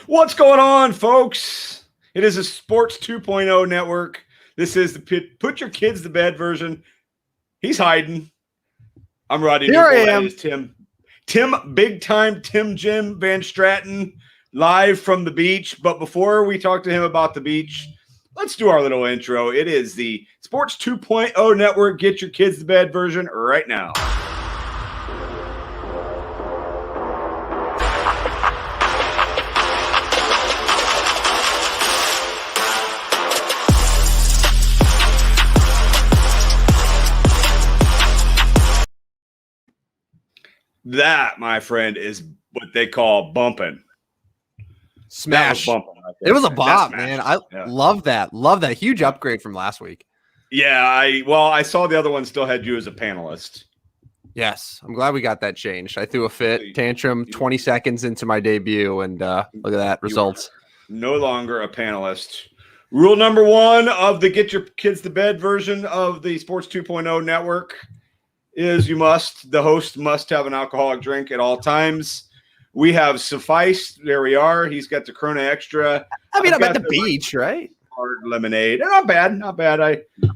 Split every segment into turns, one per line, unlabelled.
What's going on, folks? It is a Sports 2.0 network. This is the Put Your Kids to Bed version. He's hiding. I'm Rodney
Here I
Newell.
am.
That is Tim, big time Tim Jim Van Stratton, live from the beach. But before we talk to him about the beach, let's do our little intro. It is the Sports 2.0 network. Get Your Kids to Bed version right now. That, my friend, is what they call bumping.
Smash.
Bumping right
it was a bop, man. I love that. Love that. Huge upgrade from last week.
Yeah, I saw the other one still had you as a panelist.
Yes, I'm glad we got that changed. I threw a fit tantrum 20 seconds into my debut, and look at that results.
No longer a panelist. Rule number one of the Get Your Kids to Bed version of the Sports 2.0 network is the host must have an alcoholic drink at all times. We have Suffice. There we are. He's got the Corona Extra.
I mean, I'm at the beach, right?
Hard lemonade. Not bad.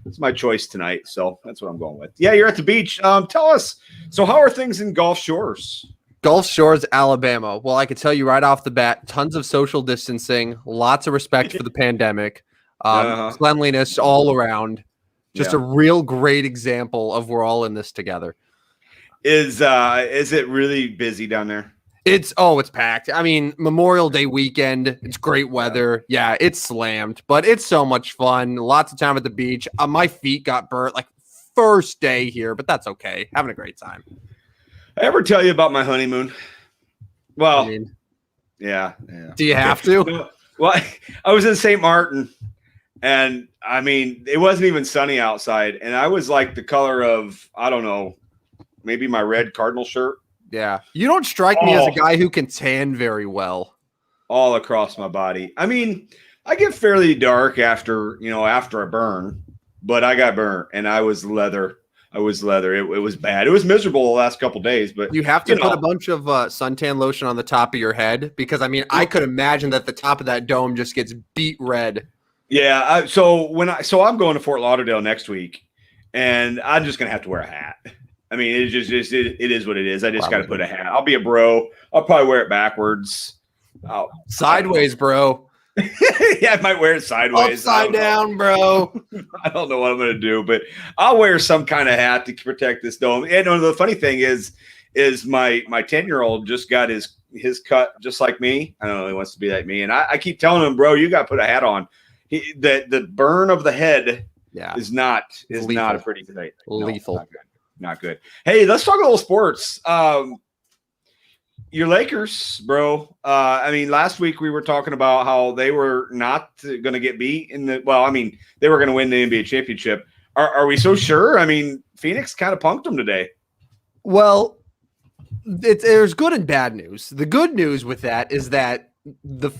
It's my choice tonight, so that's what I'm going with. Yeah, you're at the beach. Tell us. So, how are things in Gulf Shores?
Gulf Shores, Alabama. Well, I can tell you right off the bat, tons of social distancing, lots of respect for the pandemic, cleanliness all around. Just a real great example of we're all in this together.
Is it really busy down there?
It's packed. I mean, Memorial Day weekend. It's great weather. Yeah, it's slammed, but it's so much fun. Lots of time at the beach. My feet got burnt like first day here, but that's okay. Having a great time.
I ever tell you about my honeymoon? Well, yeah.
Do you have to?
Well, I was in St. Martin. And I mean, it wasn't even sunny outside. And I was like the color of, I don't know, maybe my red Cardinal shirt.
Yeah. You don't strike me as a guy who can tan very well.
All across my body. I mean, I get fairly dark after a burn, but I got burnt and I was leather. It was bad. It was miserable the last couple of days, but
you have to put a bunch of suntan lotion on the top of your head because I mean, I could imagine that the top of that dome just gets beat red.
Yeah, so I'm going to Fort Lauderdale next week, and I'm just gonna have to wear a hat. I mean, it is what it is. I just got to put a hat. I'll be a bro. I'll probably wear it backwards.
Sideways, bro.
Yeah, I might wear it sideways.
Upside down, bro.
I don't know what I'm gonna do, but I'll wear some kind of hat to protect this dome. And the funny thing is my 10-year-old just got his cut just like me. I don't know, he wants to be like me, and I keep telling him, bro, you got to put a hat on. The burn of the head is not a pretty thing.
Lethal.
No, not good. Hey, let's talk a little sports. Your Lakers, bro. I mean, last week we were talking about how they were not going to get beat they were going to win the NBA championship. Are we so sure? I mean, Phoenix kind of punked them today.
Well, there's good and bad news. The good news with that is that the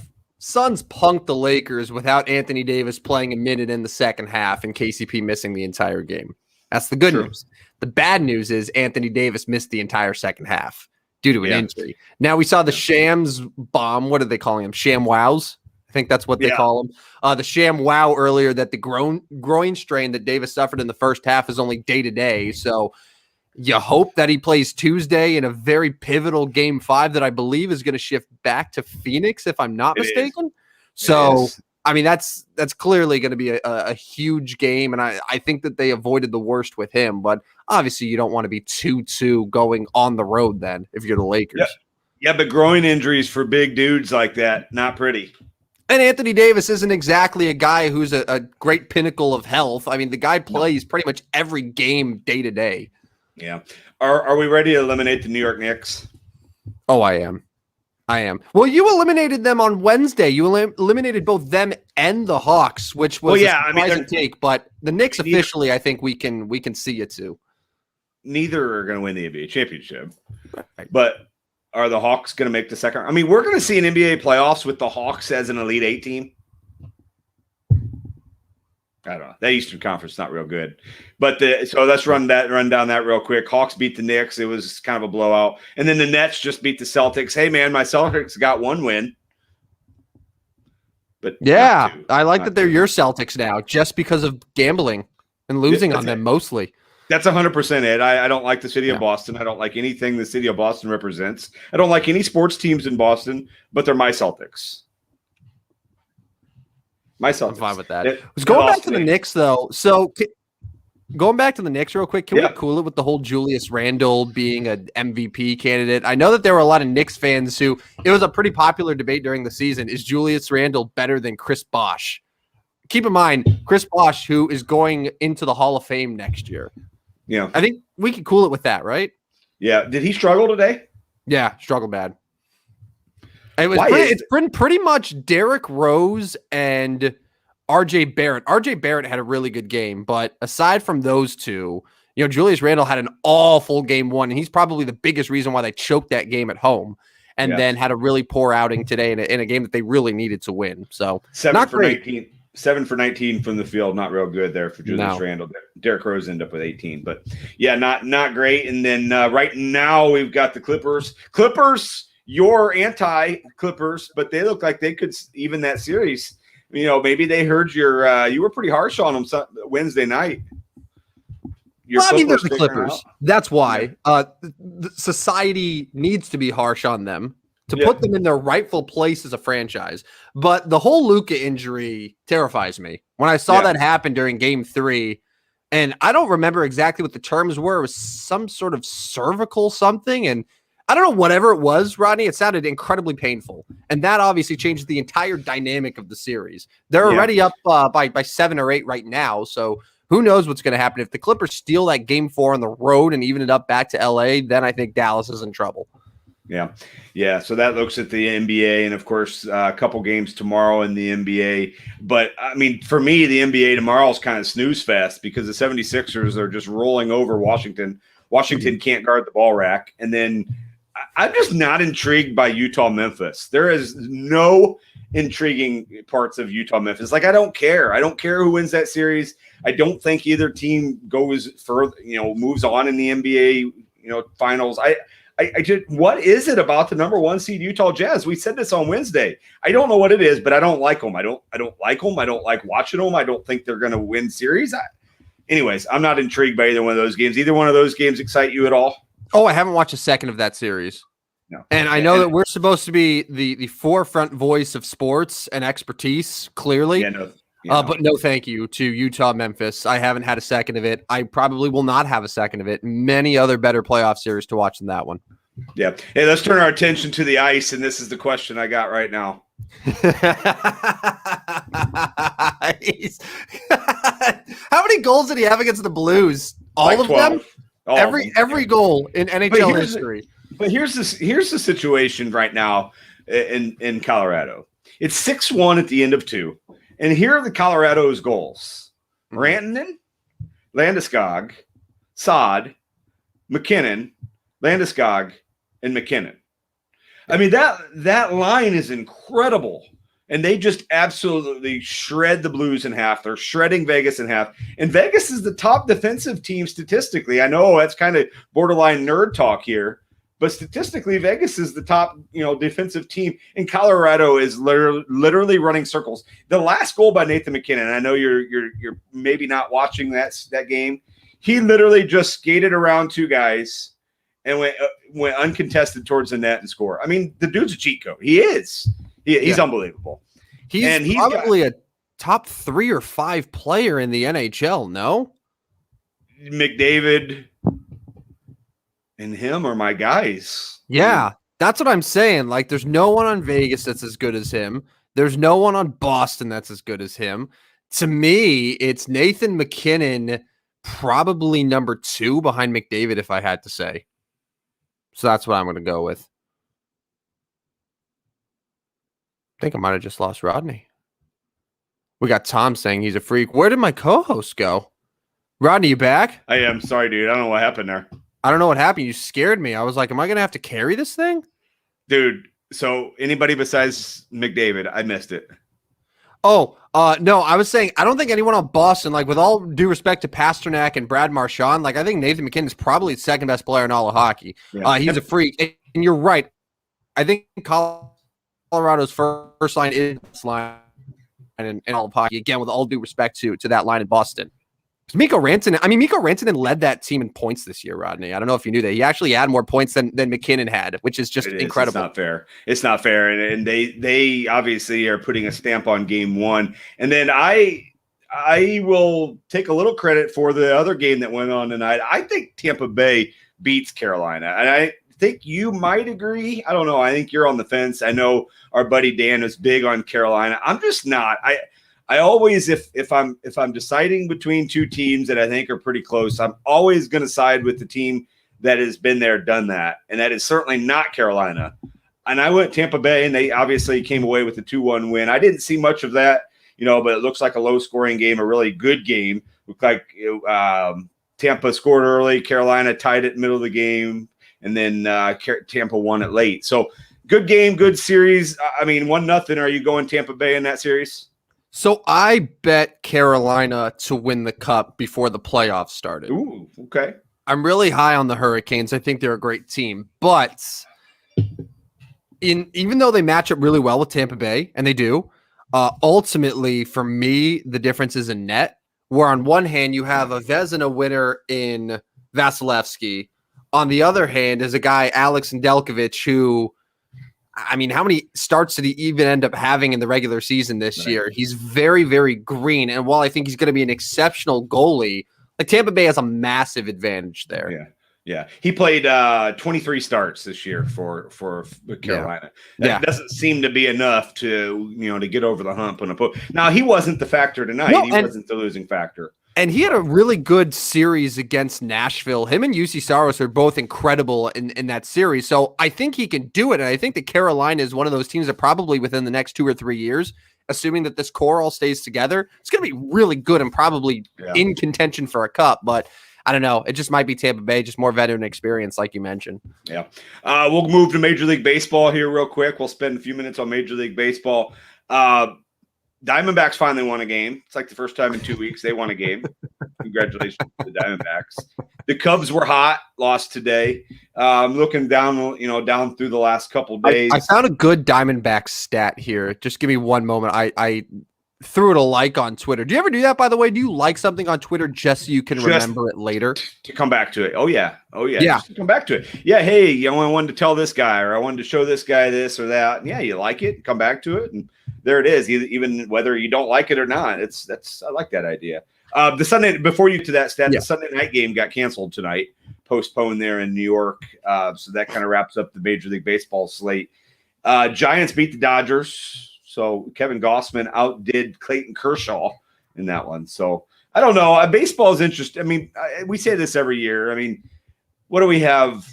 Suns punked the Lakers without Anthony Davis playing a minute in the second half and KCP missing the entire game. That's the good news. The bad news is Anthony Davis missed the entire second half due to an injury. Now we saw the Shams bomb. What are they calling him? Sham wows? I think that's what they call him. The Sham wow earlier that the groin strain that Davis suffered in the first half is only day to day. So you hope that he plays Tuesday in a very pivotal game 5 that I believe is going to shift back to Phoenix, if I'm not mistaken. So, I mean, that's clearly going to be a huge game, and I think that they avoided the worst with him. But obviously, you don't want to be 2-2 going on the road then if you're the Lakers.
Yeah, but groin injuries for big dudes like that, not pretty.
And Anthony Davis isn't exactly a guy who's a great pinnacle of health. I mean, the guy plays pretty much every game day to day.
Yeah. Are we ready to eliminate the New York Knicks?
Oh, I am. Well, you eliminated them on Wednesday. You eliminated both them and the Hawks, which was a surprising take. But the Knicks officially, I think we can see it too.
Neither are going to win the NBA championship. Right. But are the Hawks going to make the second? I mean, we're going to see an NBA playoffs with the Hawks as an Elite 8 team. I don't know. That Eastern Conference is not real good. But so let's run down that real quick. Hawks beat the Knicks. It was kind of a blowout. And then the Nets just beat the Celtics. Hey, man, my Celtics got one win. But
Yeah,
not two,
I like
not
that they're
two.
your Celtics now, just because of gambling and losing on them mostly.
That's 100% it. I don't like the city of
Yeah.
Boston. I don't like anything the city of Boston represents. I don't like any sports teams in Boston, but they're my Celtics. My Celtics.
I'm fine with that.
It
Was going back
lost
to the
me.
Knicks though. So going back to the Knicks real quick, can
Yeah.
we cool it with the whole Julius Randle being an MVP candidate? I know that there were a lot of Knicks fans who it was a pretty popular debate during the season. Is Julius Randle better than Chris Bosh? Keep in mind, Chris Bosh, who is going into the Hall of Fame next year.
Yeah.
I think we can cool it with that, right?
Yeah. Did he struggle today?
Yeah, struggle bad. It's been pretty much Derrick Rose and RJ Barrett. RJ Barrett had a really good game, but aside from those two, Julius Randle had an awful game one, and he's probably the biggest reason why they choked that game at home, and then had a really poor outing today in a game that they really needed to win. So
7 for 19. 7 for 19 from the field, not real good there for Julius Randle. Derrick Rose ended up with 18, but yeah, not great. And then right now we've got the Clippers. You're anti-Clippers, but they look like they could even that series. Maybe they heard you were pretty harsh on them Wednesday night.
They're the Clippers. That's why the society needs to be harsh on them to put them in their rightful place as a franchise. But the whole Luka injury terrifies me. When I saw that happen during game 3, and I don't remember exactly what the terms were. It was some sort of cervical something. And I don't know, whatever it was, Rodney, it sounded incredibly painful. And that obviously changed the entire dynamic of the series. They're already up by 7 or 8 right now. So who knows what's going to happen. If the Clippers steal that game 4 on the road and even it up back to LA, then I think Dallas is in trouble.
Yeah. So that looks at the NBA, and of course, a couple games tomorrow in the NBA. But I mean, for me, the NBA tomorrow is kind of snooze fest because the 76ers are just rolling over Washington. Washington can't guard the ball rack. And then I'm just not intrigued by Utah-Memphis. There is no intriguing parts of Utah-Memphis. Like, I don't care. I don't care who wins that series. I don't think either team goes further, moves on in the NBA, finals. I just, what is it about the number 1 seed Utah Jazz? We said this on Wednesday. I don't know what it is, but I don't like them. I don't like them. I don't like watching them. I don't think they're going to win series. Anyways, I'm not intrigued by either one of those games. Either one of those games excite you at all?
Oh, I haven't watched a second of that series.
No.
And I know that we're supposed to be the forefront voice of sports and expertise, clearly. But no thank you to Utah-Memphis. I haven't had a second of it. I probably will not have a second of it. Many other better playoff series to watch than that one.
Yeah. Hey, let's turn our attention to the ice, and this is the question I got right now.
How many goals did he have against the Blues? All of them? Every goal in NHL history.
But here's the situation right now in Colorado. It's 6-1 at the end of 2. And here are the Colorado's goals. Rantanen, Landeskog, Saad, McKinnon, Landeskog, and McKinnon. I mean, that line is incredible. And they just absolutely shred the Blues in half. They're shredding Vegas in half. And Vegas is the top defensive team statistically. I know that's kind of borderline nerd talk here. But statistically, Vegas is the top, defensive team, and Colorado is literally running circles. The last goal by Nathan McKinnon, I know you're maybe not watching that game. He literally just skated around 2 guys and went uncontested towards the net and scored. I mean, the dude's a cheat code. He is. He's unbelievable.
He's probably a top 3 or 5 player in the NHL. No,
McDavid. And him are my guys.
Yeah, that's what I'm saying. Like, there's no one on Vegas that's as good as him. There's no one on Boston that's as good as him. To me, it's Nathan McKinnon, probably number 2 behind McDavid, if I had to say. So that's what I'm going to go with. I think I might have just lost Rodney. We got Tom saying he's a freak. Where did my co-host go? Rodney, you back?
I am. Sorry, dude. I don't know what happened there.
I don't know what happened. You scared me. I was like, am I going to have to carry this thing?
Dude, so anybody besides McDavid, I missed it.
Oh, no, I was saying, I don't think anyone on Boston, like with all due respect to Pasternak and Brad Marchand, like I think Nathan McKinnon is probably the second best player in all of hockey. Yeah. He's a freak. And you're right. I think Colorado's first line is line. in all of hockey. Again, with all due respect to that line in Boston. Mikko Rantanen led that team in points this year, Rodney. I don't know if you knew that. He actually had more points than McKinnon had, which is just incredible.
It's not fair. It's not fair. And they obviously are putting a stamp on game one. And then I will take a little credit for the other game that went on tonight. I think Tampa Bay beats Carolina. And I think you might agree. I don't know. I think you're on the fence. I know our buddy Dan is big on Carolina. I'm just not. I always, if I'm deciding between two teams that I think are pretty close, I'm always going to side with the team that has been there, done that, and that is certainly not Carolina. And I went Tampa Bay, and they obviously came away with a 2-1 win. I didn't see much of that, but it looks like a low-scoring game, a really good game. Looked like Tampa scored early, Carolina tied it middle of the game, and then Tampa won it late. So good game, good series. 1-0. Are you going Tampa Bay in that series?
So I bet Carolina to win the cup before the playoffs started.
Ooh, okay.
I'm really high on the Hurricanes. I think they're a great team, but even though they match up really well with Tampa Bay, and they do, ultimately for me the difference is in net. Where on one hand you have a Vezina winner in Vasilevsky, on the other hand is a guy Alex Nedeljkovic who. How many starts did he even end up having in the regular season this year? He's very, very green. And while I think he's going to be an exceptional goalie, like Tampa Bay has a massive advantage there.
Yeah. He played 23 starts this year for Carolina. That doesn't seem to be enough to get over the hump on a Now he wasn't the factor tonight. He wasn't the losing factor.
And he had a really good series against Nashville. Him and UC Saros are both incredible in that series. So I think he can do it. And I think that Carolina is one of those teams that probably within the next 2 or 3 years, assuming that this core all stays together, it's going to be really good and probably in contention for a cup. But I don't know. It just might be Tampa Bay, just more veteran experience, like you mentioned.
Yeah. We'll move to Major League Baseball here real quick. We'll spend a few minutes on Major League Baseball. Diamondbacks finally won a game. It's like the first time in 2 weeks they won a game. Congratulations to the Diamondbacks. The Cubs were hot, lost today. Looking down, down through the last couple days.
I found a good Diamondbacks stat here. Just give me one moment. I threw it a like on Twitter. Do you ever do that, by the way? Do you like something on Twitter just so you can remember it later?
To come back to it. Oh, yeah.
Yeah.
Just to come back to it. Yeah, hey, I wanted to tell this guy or I wanted to show this guy this or that. And yeah, you like it, come back to it. And there it is, even whether you don't like it or not. I like that idea. The Sunday before you to that stat, the Sunday night game got canceled tonight, postponed there in New York. So that kind of wraps up the Major League Baseball slate. Giants beat the Dodgers. So Kevin Gausman outdid Clayton Kershaw in that one. So I don't know. Baseball is interesting. We say this every year. What do we have?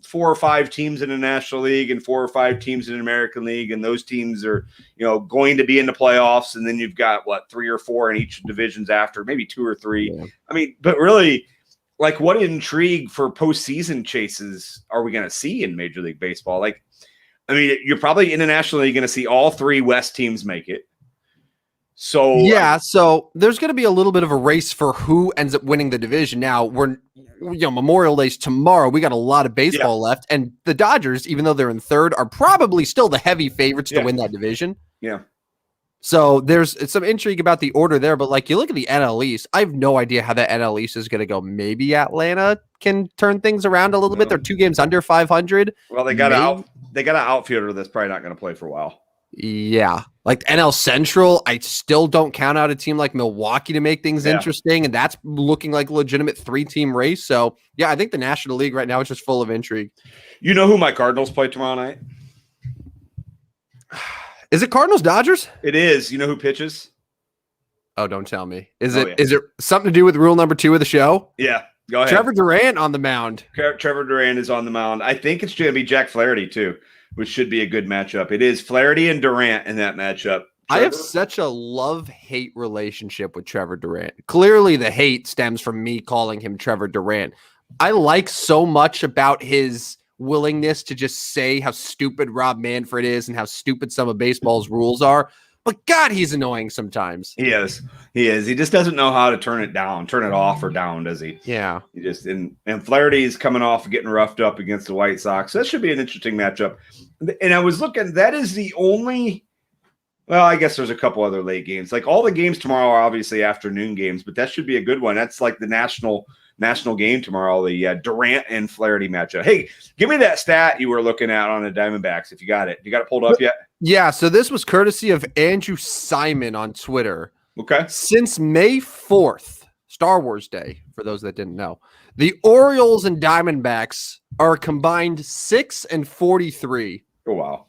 4 or 5 teams in the National League and 4 or 5 teams in the American League, and those teams are, going to be in the playoffs. And then you've got 3 or 4 in each divisions after, maybe 2 or 3. Yeah. But really, what intrigue for postseason chases are we going to see in Major League Baseball? You're probably in the National League going to see all 3 West teams make it. So
so there's going to be a little bit of a race for who ends up winning the division. Now Memorial Day's tomorrow. We got a lot of baseball left, and the Dodgers, even though they're in third, are probably still the heavy favorites to win that division.
Yeah.
So there's some intrigue about the order there, but you look at the NL East, I have no idea how that NL East is going to go. Maybe Atlanta can turn things around a little bit. They're 2 games under 500.
Well, they got an outfielder that's probably not going to play for a while.
Yeah. NL Central, I still don't count out a team like Milwaukee to make things interesting, and that's looking like a legitimate 3-team race. So, I think the National League right now is just full of intrigue. You know
who my Cardinals play tomorrow night?
Is it Cardinals-Dodgers?
It is. You know who pitches?
Oh, don't tell me. Is it something to do with rule number 2 of the show?
Yeah. Go ahead.
Trevor Durant on the mound.
Trevor Durant is on the mound. I think it's going to be Jack Flaherty, too, which should be a good matchup. It is Flaherty and Durant in that matchup.
I have such a love-hate relationship with Trevor Durant. Clearly, the hate stems from me calling him Trevor Durant. I like so much about his willingness to just say how stupid Rob Manfred is and how stupid some of baseball's rules are. But God, he's annoying sometimes.
He is. He just doesn't know how to turn it off or down, does he?
Yeah.
He just and Flaherty is coming off getting roughed up against the White Sox. So that should be an interesting matchup. And I was looking, that is the only Well, I guess there's a couple other late games. Like all the games tomorrow are obviously afternoon games, but that should be a good one. That's like the national game tomorrow, the Durant and Flaherty matchup. Hey, give me that stat you were looking at on the Diamondbacks if you got it. You got it pulled up yet?
Yeah, so this was courtesy of Andrew Simon on Twitter.
Okay.
Since May 4th, Star Wars Day, for those that didn't know, the Orioles and Diamondbacks are combined 6-43.
Oh, wow.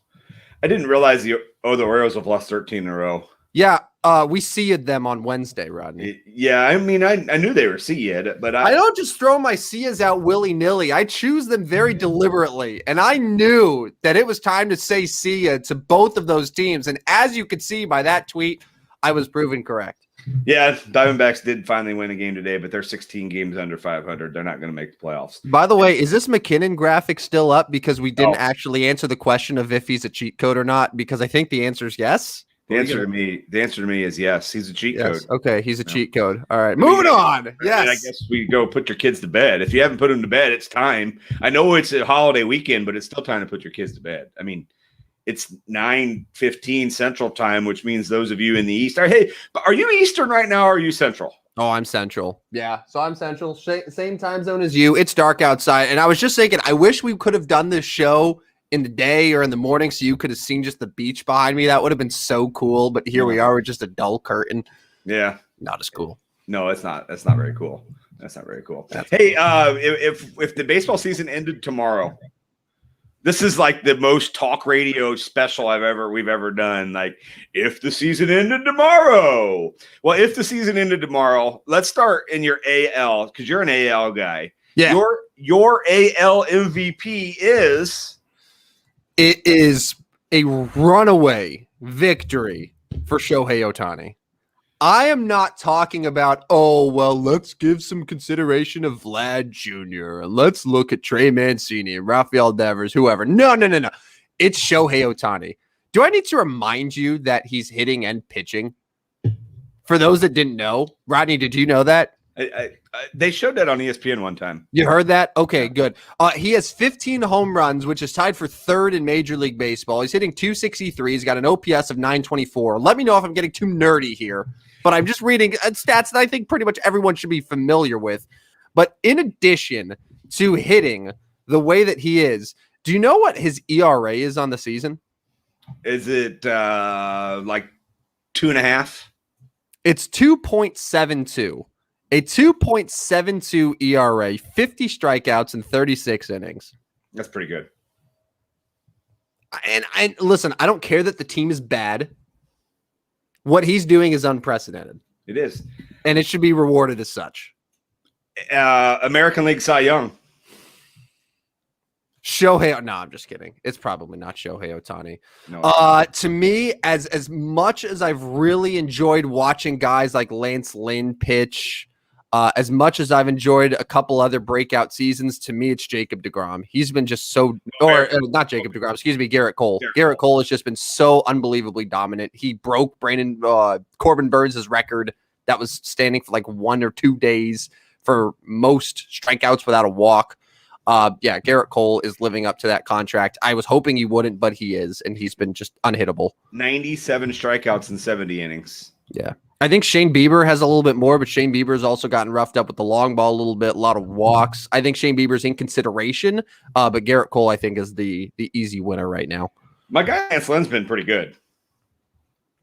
I didn't realize the Orioles have lost 13 in a row.
Yeah, we seeded them on Wednesday, Rodney.
Yeah, I mean, I knew they were seeded, but
I don't just throw my Cias out willy-nilly. I choose them very deliberately, and I knew that it was time to say Cia to both of those teams, and as you could see by that tweet, I was proven correct.
Yeah, Diamondbacks did finally win a game today, but they're 16 games under 500. They're not going to make the playoffs.
By the way, is this McKinnon graphic still up? Because we didn't actually answer the question of if he's a cheat code or not, because I think the answer is yes.
The answer to me is yes. He's a cheat code.
Okay, he's a cheat code. All right, moving on. Yes.
I guess we go put your kids to bed. If you haven't put them to bed, it's time. I know it's a holiday weekend, but it's still time to put your kids to bed. I mean, it's 9:15 Central Time, which means those of you in the East are. Hey, are you Eastern right now? Or are you Central?
Oh, I'm Central. Yeah, so I'm Central. Same time zone as you. It's dark outside, and I was just thinking, I wish we could have done this show in the day or in the morning so you could have seen just the beach behind me. That would have been so cool, but here we are with just a dull curtain.
Yeah.
Not as cool.
No, it's not. That's not very cool. That's not very cool. Hey, if the baseball season ended tomorrow, this is like the most talk radio special we've ever done. Like, if the season ended tomorrow. Well, if the season ended tomorrow, let's start in your AL, because you're an AL guy.
Yeah.
Your AL MVP is.
It is a runaway victory for Shohei Ohtani. I am not talking about, let's give some consideration of Vlad Jr. and let's look at Trey Mancini and Rafael Devers, whoever. No. It's Shohei Ohtani. Do I need to remind you that he's hitting and pitching? For those that didn't know, Rodney, did you know that?
They showed that on ESPN one time.
You heard that? Okay, good. He has 15 home runs, which is tied for third in Major League Baseball. He's hitting 263. He's got an OPS of 924. Let me know if I'm getting too nerdy here, but I'm just reading stats that I think pretty much everyone should be familiar with. But in addition to hitting the way that he is, do you know what his ERA is on the season?
Is it like 2.5?
It's 2.72. A 2.72 ERA, 50 strikeouts in 36 innings.
That's pretty good.
And listen, I don't care that the team is bad. What he's doing is unprecedented.
It is.
And it should be rewarded as such.
American League Cy Young.
Shohei. No, I'm just kidding. It's probably not Shohei Ohtani.
No.
To me, as much as I've really enjoyed watching guys like Lance Lynn pitch, as much as I've enjoyed a couple other breakout seasons, to me, it's Jacob deGrom. He's been just so, not Jacob deGrom, excuse me, Garrett Cole. Garrett Cole has just been so unbelievably dominant. He broke Corbin Burns' record that was standing for like 1 or 2 days for most strikeouts without a walk. Garrett Cole is living up to that contract. I was hoping he wouldn't, but he is, and he's been just unhittable.
97 strikeouts in 70 innings.
Yeah. I think Shane Bieber has a little bit more, but Shane Bieber's also gotten roughed up with the long ball a little bit, a lot of walks. I think Shane Bieber's in consideration, but Garrett Cole, I think, is the easy winner right now.
My guy Lance Lynn's been pretty good.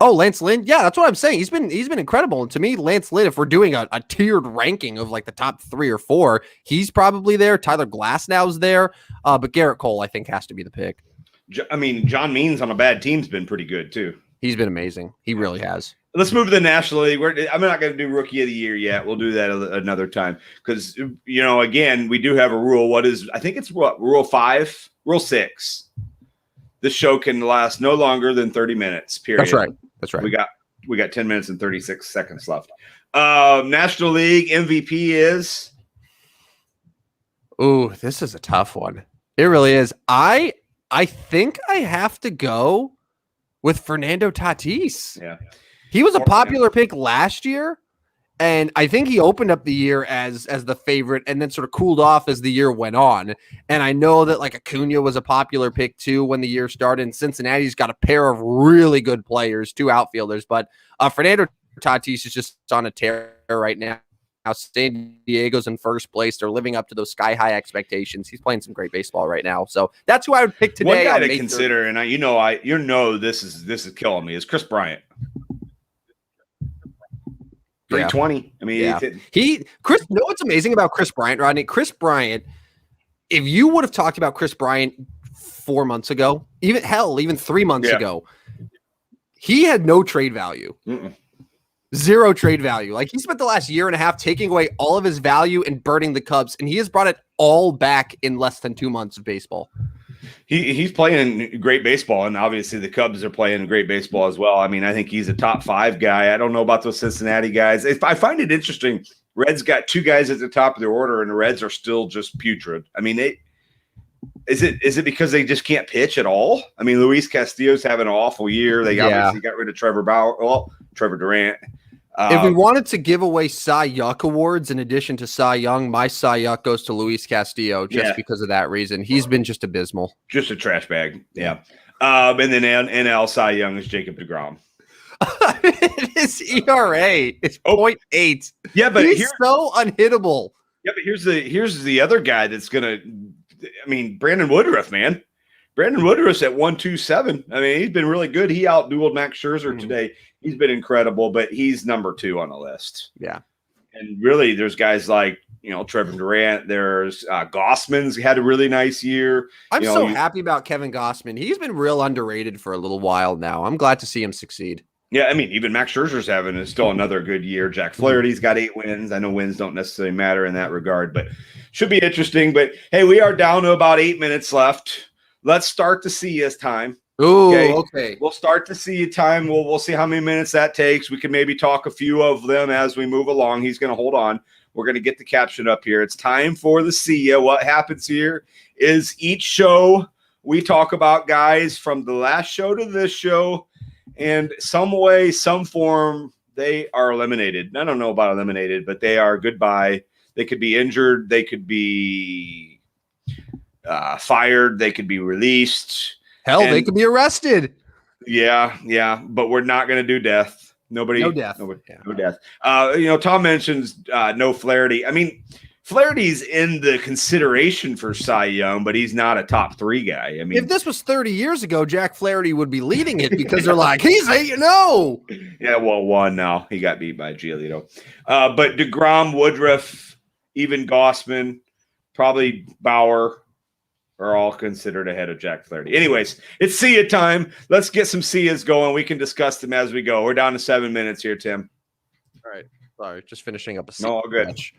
Oh, Lance Lynn? Yeah, that's what I'm saying. He's been incredible. And to me, Lance Lynn, if we're doing a tiered ranking of like the top 3 or 4, he's probably there. Tyler Glasnow's there. But Garrett Cole, I think, has to be the pick.
I mean, John Means on a bad team's been pretty good, too.
He's been amazing. He really has.
Let's move to the National League. I'm not going to do Rookie of the Year yet. We'll do that another time because, again, we do have a rule. I think it's Rule 5? Rule 6. This show can last no longer than 30 minutes, period.
That's right.
We got 10 minutes and 36 seconds left. National League MVP is?
Ooh, this is a tough one. It really is. I think I have to go with Fernando Tatis.
Yeah.
He was a popular pick last year, And I think he opened up the year as the favorite and then sort of cooled off as the year went on. And I know that like Acuna was a popular pick too when the year started. And Cincinnati's got a pair of really good players, 2 outfielders. But Fernando Tatis is just on a tear right now. Now San Diego's in first place. They're living up to those sky-high expectations. He's playing some great baseball right now. So that's who I would pick today.
One guy to consider, and this is killing me, is Chris Bryant. 320. I mean,
Chris. You know what's amazing about Chris Bryant, Rodney? Chris Bryant. If you would have talked about Chris Bryant 4 months ago, even 3 months ago, he had no trade value. Zero trade value. Like he spent the last year and a half taking away all of his value and burning the Cubs, and he has brought it all back in less than 2 months of baseball.
He's playing great baseball, and obviously the Cubs are playing great baseball as well. I mean, I think he's a top 5 guy. I don't know about those Cincinnati guys. I find it interesting, Reds got 2 guys at the top of their order, and the Reds are still just putrid. I mean, is it because they just can't pitch at all? I mean, Luis Castillo's having an awful year. They obviously got rid of Trevor Durant.
If we wanted to give away Cy Yuck awards in addition to Cy Young, my Cy Yuck goes to Luis Castillo just because of that reason. He's been just abysmal.
Just a trash bag. Yeah. And then NL Cy Young is Jacob deGrom.
His ERA is 0.8.
Yeah, but
he's so unhittable.
Yeah, but here's the other guy that's gonna. I mean, Brandon Woodruff, man. Brandon Woodruff's at 127. I mean, he's been really good. He outdueled Max Scherzer today. He's been incredible, but he's number 2 on the list.
Yeah.
And really, there's guys like, Trevor Durant. There's Gossman's had a really nice year.
I'm so happy about Kevin Gossman. He's been real underrated for a little while now. I'm glad to see him succeed.
Yeah, I mean, even Max Scherzer's having still another good year. Jack Flaherty's got 8 wins. I know wins don't necessarily matter in that regard, but should be interesting. But, hey, we are down to about 8 minutes left. Let's start to see as time.
Ooh, okay.
We'll start to see time. We'll see how many minutes that takes. We can maybe talk a few of them as we move along. He's going to hold on. We're going to get the caption up here. It's time for the See Ya. What happens here is each show we talk about guys from the last show to this show, and some way, some form, they are eliminated. I don't know about eliminated, but they are goodbye. They could be injured. They could be fired. They could be released.
Hell, they could be arrested.
Yeah, but we're not going to do death. No death. No death. Tom mentions no Flaherty. I mean, Flaherty's in the consideration for Cy Young, but he's not a top 3 guy. I mean,
if this was 30 years ago, Jack Flaherty would be leading it because they're like, he's 8-0.
Yeah, well, 1 now. He got beat by Giolito. But DeGrom, Woodruff, even Gossman, probably Bauer, are all considered ahead of Jack Flaherty. Anyways, it's See Ya time. Let's get some See Ya's going. We can discuss them as we go. We're down to 7 minutes here, Tim.
All right. Sorry, just finishing up a
No, all good.
match.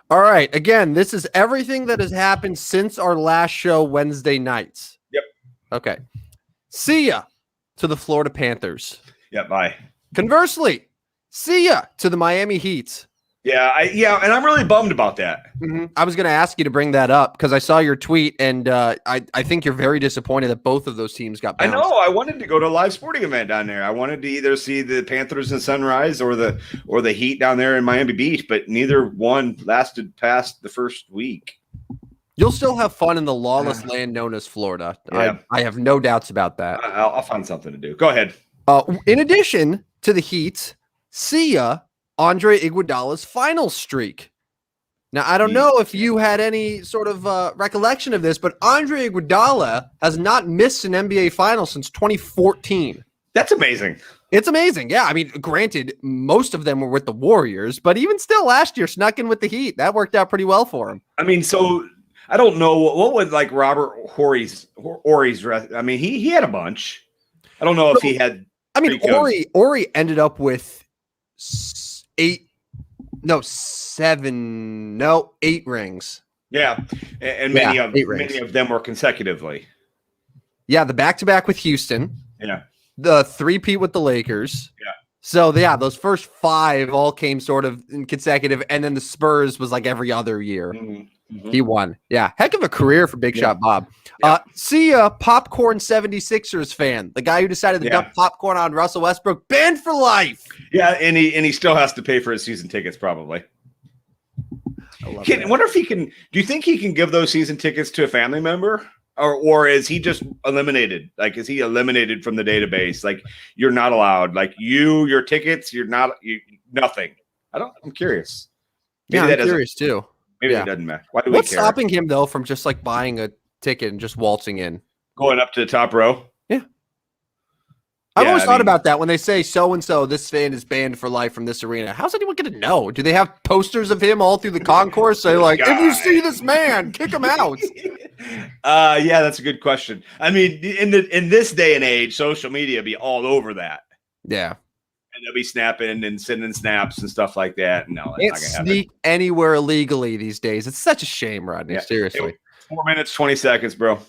All right. Again, this is everything that has happened since our last show Wednesday nights.
Yep.
Okay. See ya to the Florida Panthers.
Yeah, bye.
Conversely, see ya to the Miami Heat.
Yeah, and I'm really bummed about that.
Mm-hmm. I was going to ask you to bring that up because I saw your tweet, and I think you're very disappointed that both of those teams got bounced.
I know. I wanted to go to a live sporting event down there. I wanted to either see the Panthers in Sunrise or the Heat down there in Miami Beach, but neither one lasted past the first week.
You'll still have fun in the lawless land known as Florida.
Yeah.
I have no doubts about that.
I'll find something to do. Go ahead.
In addition to the Heat, see ya Andre Iguodala's final streak. Now, I don't know if you had any sort of recollection of this, but Andre Iguodala has not missed an NBA final since 2014.
That's amazing.
It's amazing. Yeah, I mean, granted, most of them were with the Warriors, but even still last year snuck in with the Heat. That worked out pretty well for him.
I mean, so I don't know what would like Robert Horry's I mean, he had a bunch. I don't know if he had.
I mean, Horry ended up with 8 rings.
Yeah, and many of them were consecutively.
Yeah, the back-to-back with Houston.
Yeah,
the 3-peat with the Lakers.
Yeah.
So yeah, those first 5 all came sort of in consecutive, and then the Spurs was like every other year.
Mm-hmm.
He won. Yeah. Heck of a career for Big
Yeah.
Shot Bob.
Yeah.
See ya, Popcorn 76ers fan. The guy who decided to
Yeah.
dump popcorn on Russell Westbrook, banned for life.
Yeah, and he still has to pay for his season tickets probably. I wonder if he can. Do you think he can give those season tickets to a family member, or is he just eliminated? Like, is he eliminated from the database? Like, you're not allowed. Like, your tickets, you're not. Nothing. I'm curious. Maybe
Yeah,
that
I'm
doesn't-
curious too.
Maybe
Yeah.
it doesn't matter. Why do we
What's
care?
stopping him though from just like buying a ticket and just waltzing in?
Going up to the top row.
I've
Yeah,
always
I
thought
mean-
about that when they say so and so, this fan is banned for life from this arena. How's anyone going to know? Do they have posters of him all through the concourse? Say like, if you see this man, kick him out.
Yeah, that's a good question. I mean, in this day and age, social media be all over that,
Yeah,
and they'll be snapping and sending snaps and stuff like that. No, that's
can't
not gonna happen.
sneak anywhere illegally these days. It's such a shame, Rodney.
Yeah.
Seriously.
4 minutes 20 seconds, bro.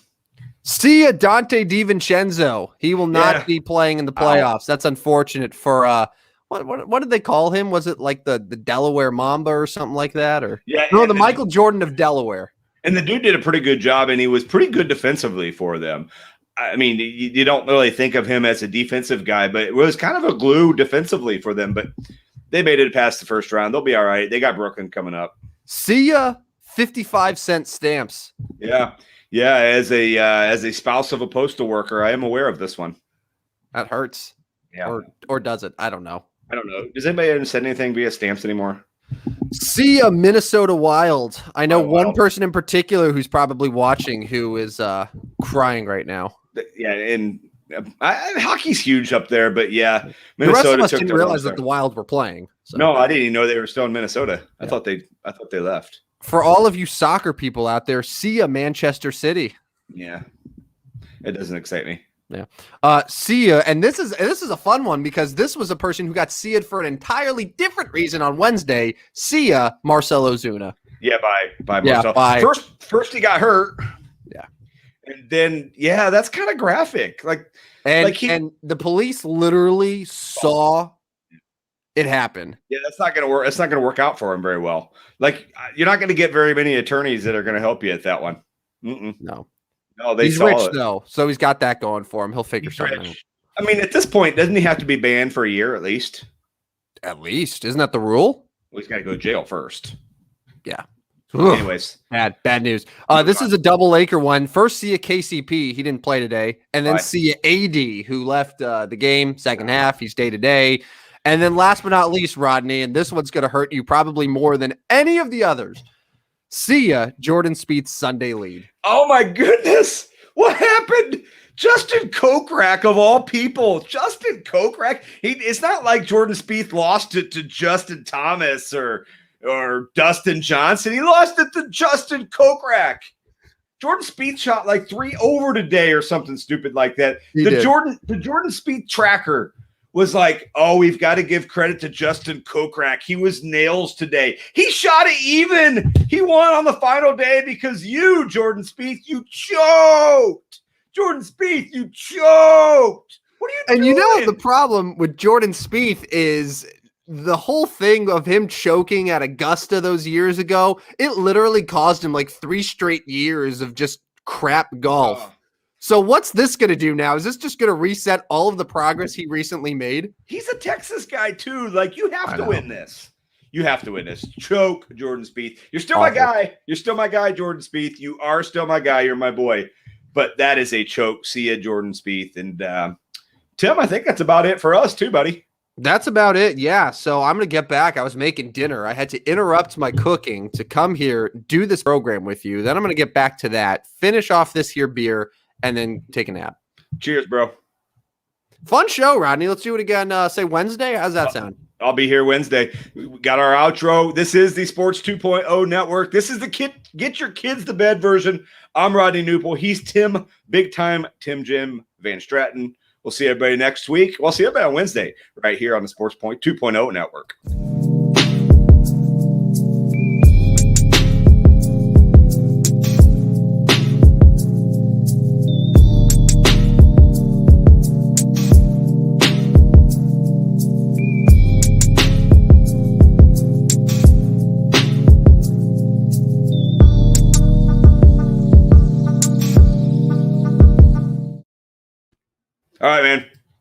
See ya, Dante DiVincenzo. He will not
Yeah.
be playing in the playoffs. That's unfortunate for what did they call him? Was it like the Delaware Mamba or something like that? Or
Yeah,
no,
and
the Michael Jordan of Delaware.
And the dude did a pretty good job, and he was pretty good defensively for them. I mean, you don't really think of him as a defensive guy, but it was kind of a glue defensively for them. But they made it past the first round. They'll be all right. They got Brooklyn coming up.
See ya, 55-cent stamps.
Yeah. Yeah, as a spouse of a postal worker, I am aware of this one.
That hurts.
Yeah.
Or does it? I don't know.
I don't know. Does anybody ever send anything via stamps anymore?
See ya, Minnesota Wild. I know
Oh,
one
wow.
person in particular who's probably watching who is crying right now.
Yeah, and hockey's huge up there, but yeah,
The rest of
Minnesota
us
took
didn't
their
realize
lumps
that the
there.
Wild were playing. So.
No, I didn't even know they were still in Minnesota. I
Yeah.
thought they left.
For all of you soccer people out there, see ya, Manchester City.
Yeah, it doesn't excite me.
See ya, and this is a fun one because this was a person who got see it for an entirely different reason on Wednesday. See ya, Marcelo Zuna.
Yeah, by
Yeah,
Marcel.
bye.
First he got hurt.
Yeah.
And then that's kind of graphic. Like
And the police literally saw it happen.
yeah, that's not gonna work. It's not gonna work out for him very well. Like you're not gonna get very many attorneys that are gonna help you at that one.
No.
No, they
He's
saw
rich
it.
though, so he's got that going for him. He'll figure
He's
something
rich. I mean, at this point, doesn't he have to be banned for a year at least?
out. At least, isn't that the rule?
Well, he's got to go to jail first.
Ugh.
Anyways,
Bad news. This is a double Laker one. First, see a KCP. He didn't play today. And then
Right.
see a AD who left the game second half. He's day to day. And then last but not least, Rodney, and this one's going to hurt you probably more than any of the others. See ya, Jordan Spieth's Sunday lead.
oh my goodness, what happened? Justin Kokrak of all people, Justin Kokrak. It's not like Jordan Spieth lost it to Justin Thomas or Dustin Johnson. He lost it to Justin Kokrak. Jordan Spieth shot like 3 over today or something stupid like that.
He
The
did.
Jordan Spieth tracker was like, oh, we've got to give credit to Justin Kokrak. He was nails today. He shot it even. He won on the final day because you, Jordan Spieth, you choked. Jordan Spieth, you choked. What are you
And
doing?
you know, the problem with Jordan Spieth is the whole thing of him choking at Augusta those years ago. It literally caused him like 3 straight years of just crap golf.
Oh,
So what's this going to do now? Is this just going to reset all of the progress he recently made?
he's a Texas guy too. Like you have
I
to
know.
win this. You have to win this. Choke, Jordan Spieth. You're still my
Awful.
guy. You're still my guy, Jordan Spieth. You are still my guy. You're my boy. But that is a choke. See ya, Jordan Spieth. And Tim, I think that's about it for us too, buddy.
That's about it. Yeah. So I'm going to get back. I was making dinner. I had to interrupt my cooking to come here, do this program with you. Then I'm going to get back to that, finish off this here beer, and then take a nap.
Cheers, bro.
Fun show, Rodney. Let's do it again. Say Wednesday. How's that sound?
I'll be here Wednesday. We got our outro. This is the Sports 2.0 Network. This is the Get Your Kids to Bed version. I'm Rodney Newple. He's Tim, big time Tim Jim Van Stratton. We'll see everybody next week. We'll see everybody on Wednesday right here on the Sports 2.0 Network. All right, man.